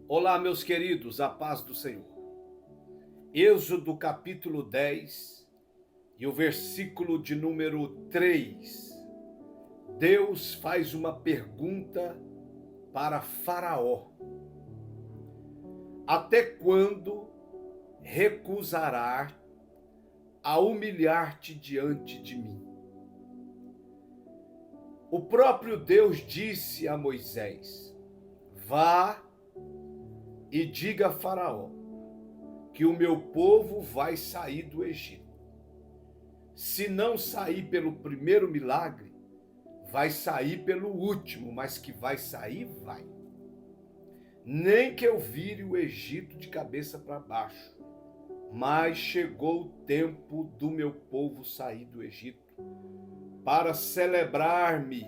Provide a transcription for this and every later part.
Olá, meus queridos, a paz do Senhor. Êxodo capítulo 10 e o versículo de número 3. Deus faz uma pergunta para Faraó: até quando recusarás a humilhar-te diante de mim? O próprio Deus disse a Moisés: vá e diga a Faraó que o meu povo vai sair do Egito. Se não sair pelo primeiro milagre, vai sair pelo último, mas que vai sair, vai. Nem que eu vire o Egito de cabeça para baixo, mas chegou o tempo do meu povo sair do Egito para celebrar-me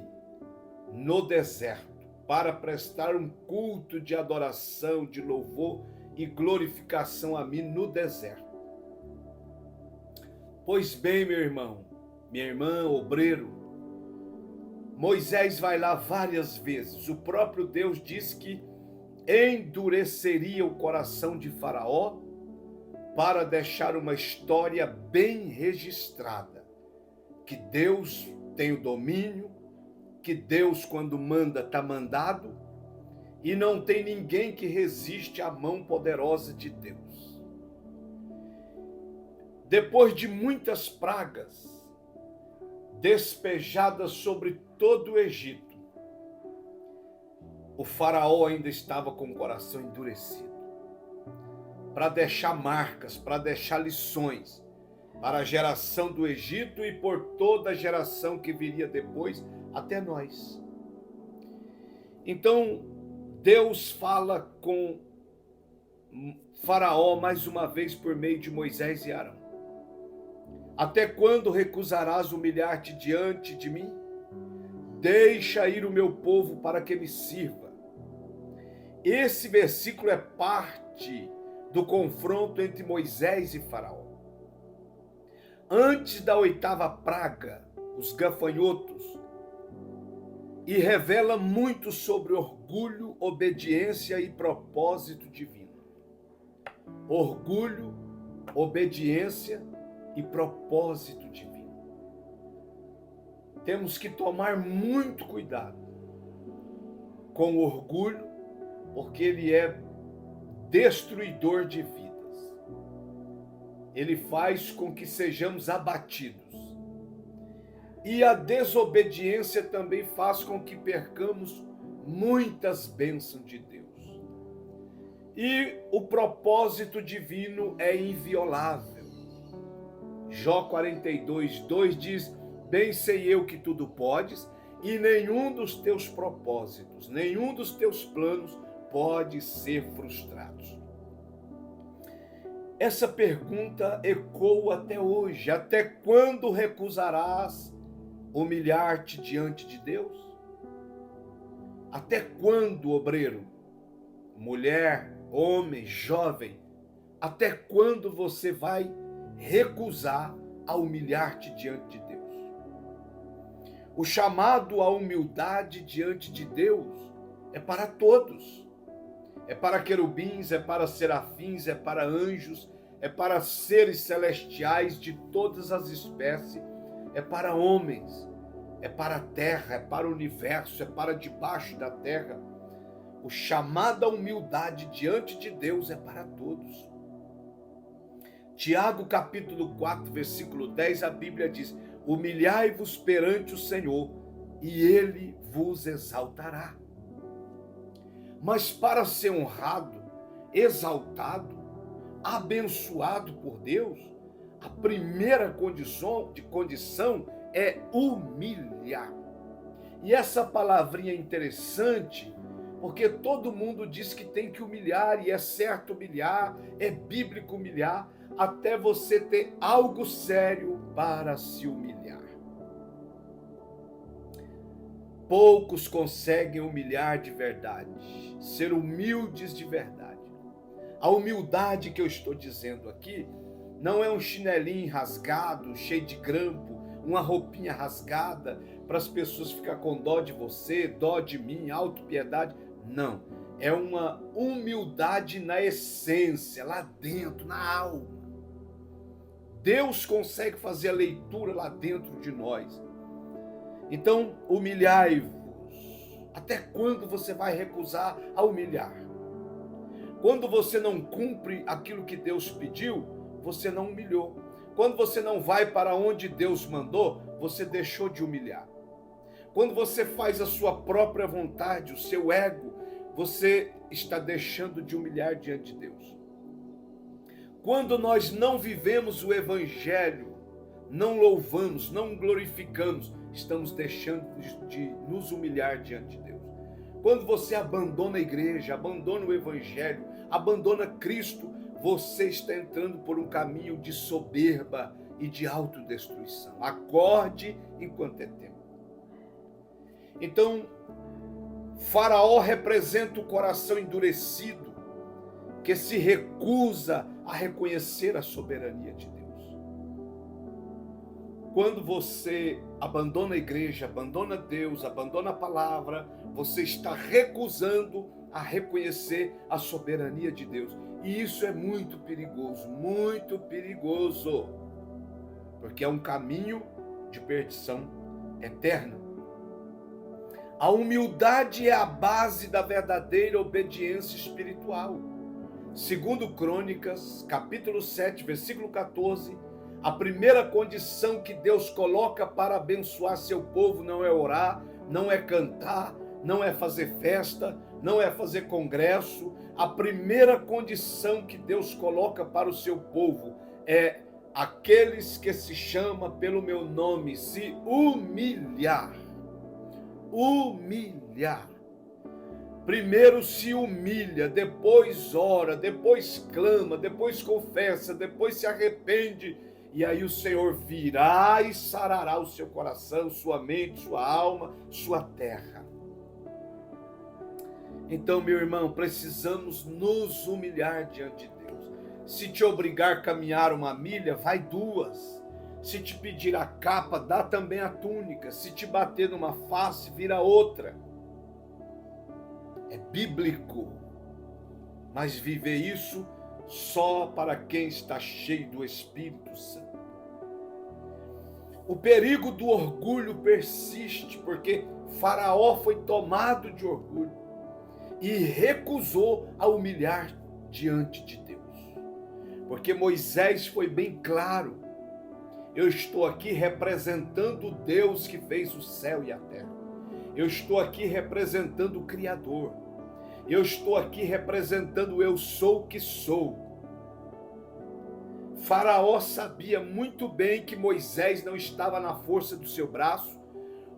no deserto, para prestar um culto de adoração, de louvor e glorificação a mim no deserto. Pois bem, meu irmão, minha irmã, obreiro, Moisés vai lá várias vezes. O próprio Deus diz que endureceria o coração de Faraó para deixar uma história bem registrada, que Deus tem o domínio, que Deus, quando manda, está mandado, e não tem ninguém que resiste à mão poderosa de Deus. Depois de muitas pragas despejadas sobre todo o Egito, o faraó ainda estava com o coração endurecido, para deixar marcas, para deixar lições para a geração do Egito e por toda a geração que viria depois, até nós. Então, Deus fala com Faraó mais uma vez por meio de Moisés e Arão. Até quando recusarás humilhar-te diante de mim? Deixa ir o meu povo para que me sirva. Esse versículo é parte do confronto entre Moisés e Faraó. Antes da oitava praga, os gafanhotos, e revela muito sobre orgulho, obediência e propósito divino. Orgulho, obediência e propósito divino. Temos que tomar muito cuidado com o orgulho, porque ele é destruidor de vidas. Ele faz com que sejamos abatidos. E a desobediência também faz com que percamos muitas bênçãos de Deus. E o propósito divino é inviolável. Jó 42:2 diz: bem sei eu que tudo podes, e nenhum dos teus propósitos, nenhum dos teus planos pode ser frustrado. Essa pergunta ecoa até hoje: até quando recusarás humilhar-te diante de Deus? Até quando, obreiro, mulher, homem, jovem, até quando você vai recusar a humilhar-te diante de Deus? O chamado à humildade diante de Deus é para todos. É para querubins, é para serafins, é para anjos, é para seres celestiais de todas as espécies, é para homens, é para a terra, é para o universo, é para debaixo da terra. O chamado à humildade diante de Deus é para todos. Tiago capítulo 4, versículo 10, a Bíblia diz: humilhai-vos perante o Senhor, e Ele vos exaltará. Mas para ser honrado, exaltado, abençoado por Deus, a primeira condição é humilhar. E essa palavrinha é interessante, porque todo mundo diz que tem que humilhar, e é certo humilhar, é bíblico humilhar, até você ter algo sério para se humilhar. Poucos conseguem humilhar de verdade, ser humildes de verdade. A humildade que eu estou dizendo aqui não é um chinelinho rasgado, cheio de grampo, uma roupinha rasgada para as pessoas ficarem com dó de você, dó de mim, autopiedade. Não. é uma humildade na essência, lá dentro, na alma. Deus consegue fazer a leitura lá dentro de nós. Então, humilhai-vos. Até quando você vai recusar a humilhar? Quando você não cumpre aquilo que Deus pediu, você não humilhou. Quando você não vai para onde Deus mandou, você deixou de humilhar. Quando você faz a sua própria vontade, o seu ego, você está deixando de humilhar diante de Deus. Quando nós não vivemos o Evangelho, não louvamos, não glorificamos, estamos deixando de nos humilhar diante de Deus. Quando você abandona a igreja, abandona o Evangelho, abandona Cristo, você está entrando por um caminho de soberba e de autodestruição. Acorde enquanto é tempo. Então, Faraó representa o coração endurecido, que se recusa a reconhecer a soberania de Deus. Quando você abandona a igreja, abandona Deus, abandona a palavra, você está recusando a reconhecer a soberania de Deus. E isso é muito perigoso, porque é um caminho de perdição eterna. A humildade é a base da verdadeira obediência espiritual. Segundo Crônicas, capítulo 7, versículo 14, a primeira condição que Deus coloca para abençoar seu povo não é orar, não é cantar, não é fazer festa, não é fazer congresso. A primeira condição que Deus coloca para o seu povo é aqueles que se chamam pelo meu nome se humilhar. Humilhar. Primeiro se humilha, depois ora, depois clama, depois confessa, depois se arrepende. E aí o Senhor virá e sarará o seu coração, sua mente, sua alma, sua terra. Então, meu irmão, precisamos nos humilhar diante de Deus. Se te obrigar a caminhar uma milha, vai duas. Se te pedir a capa, dá também a túnica. Se te bater numa face, vira outra. É bíblico. Mas viver isso só para quem está cheio do Espírito Santo. O perigo do orgulho persiste, porque Faraó foi tomado de orgulho e recusou a humilhar diante de Deus. Porque Moisés foi bem claro: eu estou aqui representando o Deus que fez o céu e a terra. Eu estou aqui representando o Criador. Eu estou aqui representando o eu sou o que sou. Faraó sabia muito bem que Moisés não estava na força do seu braço,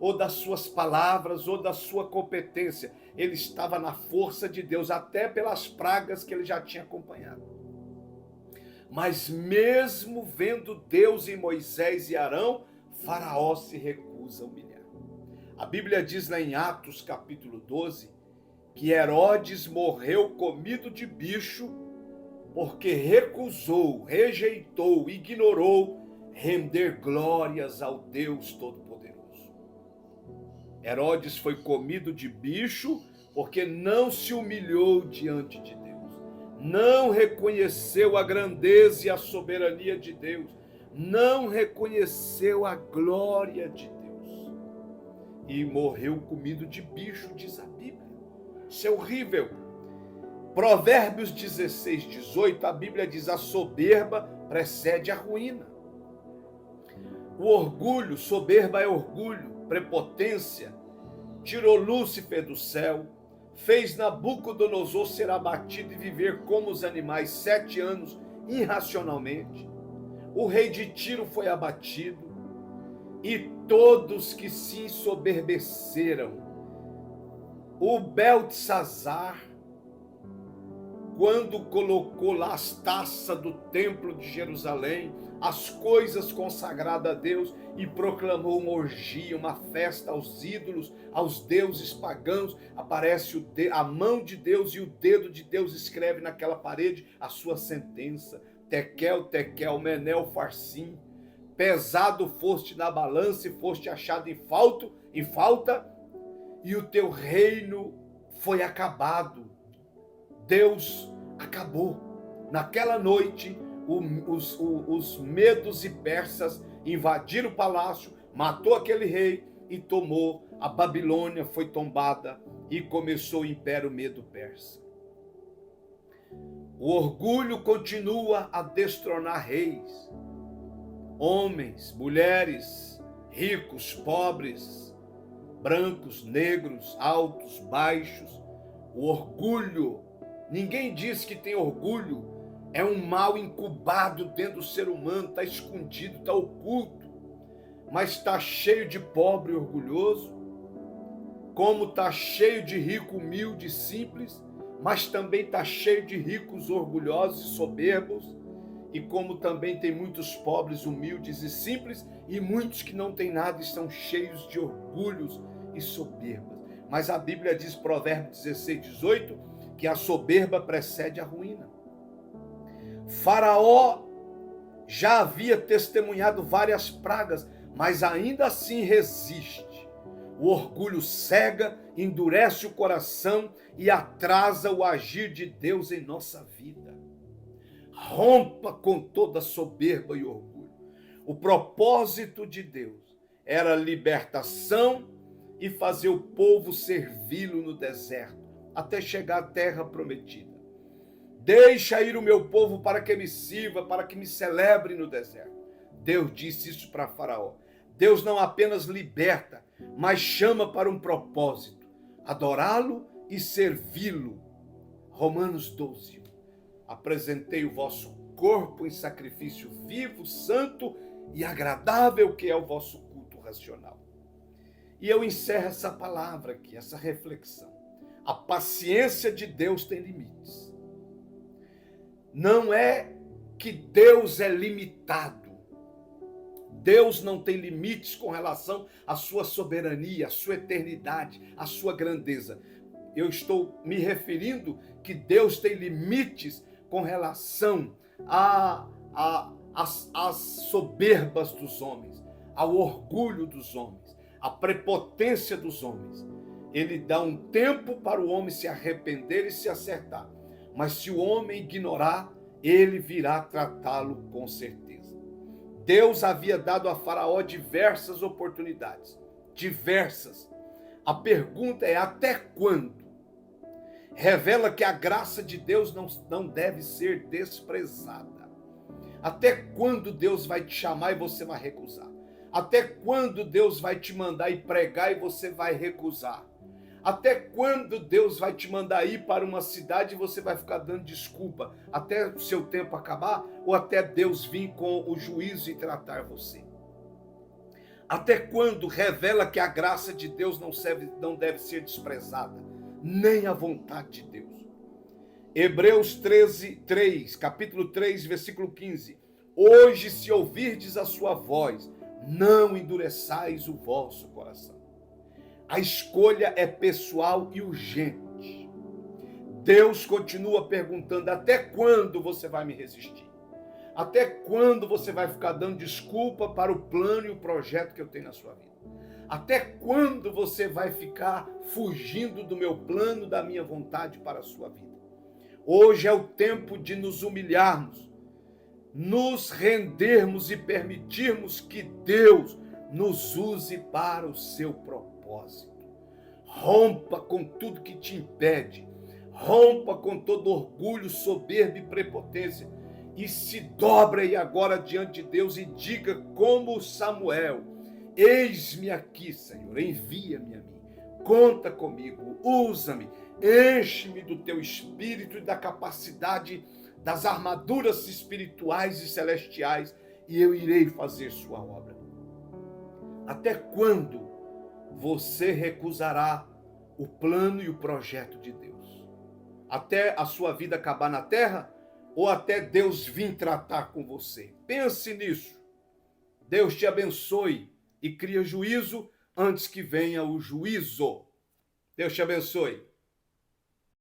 ou das suas palavras, ou da sua competência. Ele estava na força de Deus, até pelas pragas que ele já tinha acompanhado. Mas mesmo vendo Deus em Moisés e Arão, Faraó se recusa a humilhar. A Bíblia diz lá em Atos capítulo 12, que Herodes morreu comido de bicho, porque recusou, rejeitou, ignorou render glórias ao Deus Todo-Poderoso. Herodes foi comido de bicho porque não se humilhou diante de Deus, não reconheceu a grandeza e a soberania de Deus, não reconheceu a glória de Deus e morreu comido de bicho, diz a Bíblia. Isso é horrível. Provérbios 16, 18, a Bíblia diz: a soberba precede a ruína. O orgulho, soberba é orgulho, prepotência, tirou Lúcifer do céu, fez Nabucodonosor ser abatido e viver como os animais 7 anos irracionalmente. O rei de Tiro foi abatido, e todos que se ensoberbeceram. O Beltesazar, quando colocou lá as taças do templo de Jerusalém, as coisas consagradas a Deus, e proclamou uma orgia, uma festa aos ídolos, aos deuses pagãos, aparece a mão de Deus e o dedo de Deus escreve naquela parede a sua sentença: Tekel, Tekel, Menel, Farsim, pesado foste na balança e foste achado em falta, e o teu reino foi acabado, Deus acabou. Naquela noite, os medos e persas invadiram o palácio, matou aquele rei e tomou. A Babilônia foi tombada e começou o Império Medo-Persa. O orgulho continua a destronar reis, homens, mulheres, ricos, pobres, brancos, negros, altos, baixos. O orgulho, ninguém diz que tem orgulho, é um mal incubado dentro do ser humano, está escondido, está oculto, mas está cheio de pobre e orgulhoso, como está cheio de rico, humilde e simples, mas também está cheio de ricos, orgulhosos e soberbos, e como também tem muitos pobres, humildes e simples, e muitos que não têm nada e estão cheios de orgulhos e soberbas. Mas a Bíblia diz, Provérbios 16, 18, que a soberba precede a ruína. Faraó já havia testemunhado várias pragas, mas ainda assim resiste. O orgulho cega, endurece o coração e atrasa o agir de Deus em nossa vida. Rompa com toda soberba e orgulho. O propósito de Deus era libertação e fazer o povo servi-lo no deserto, até chegar à terra prometida. Deixa ir o meu povo para que me sirva, para que me celebre no deserto. Deus disse isso para Faraó. Deus não apenas liberta, mas chama para um propósito, adorá-lo e servi-lo. Romanos 12. Apresentei o vosso corpo em sacrifício vivo, santo e agradável, que é o vosso culto racional. E eu encerro essa palavra aqui, essa reflexão. A paciência de Deus tem limites. Não é que Deus é limitado. Deus não tem limites com relação à sua soberania, à sua eternidade, à sua grandeza. Eu estou me referindo que Deus tem limites com relação às soberbas dos homens, ao orgulho dos homens, à prepotência dos homens. Ele dá um tempo para o homem se arrepender e se acertar. Mas se o homem ignorar, ele virá tratá-lo com certeza. Deus havia dado a Faraó diversas oportunidades. Diversas. A pergunta é: até quando? Revela que a graça de Deus não deve ser desprezada. Até quando Deus vai te chamar e você vai recusar? Até quando Deus vai te mandar ir pregar e você vai recusar? Até quando Deus vai te mandar ir para uma cidade e você vai ficar dando desculpa? Até o seu tempo acabar? Ou até Deus vir com o juízo e tratar você? Até quando? Revela que a graça de Deus não deve ser desprezada, nem a vontade de Deus. Hebreus 13, capítulo 3, versículo 15. Hoje, se ouvirdes a sua voz, não endureçais o vosso coração. A escolha é pessoal e urgente. Deus continua perguntando: até quando você vai me resistir? Até quando você vai ficar dando desculpa para o plano e o projeto que eu tenho na sua vida? Até quando você vai ficar fugindo do meu plano, da minha vontade para a sua vida? Hoje é o tempo de nos humilharmos, nos rendermos e permitirmos que Deus nos use para o seu propósito. Rompa com tudo que te impede, rompa com todo orgulho, soberba e prepotência, e se dobra aí agora diante de Deus e diga como Samuel: eis-me aqui, Senhor, envia-me a mim, conta comigo, usa-me, enche-me do teu espírito e da capacidade das armaduras espirituais e celestiais, e eu irei fazer sua obra. Até quando você recusará o plano e o projeto de Deus? Até a sua vida acabar na terra? Ou até Deus vir tratar com você? Pense nisso. Deus te abençoe e cria juízo antes que venha o juízo. Deus te abençoe.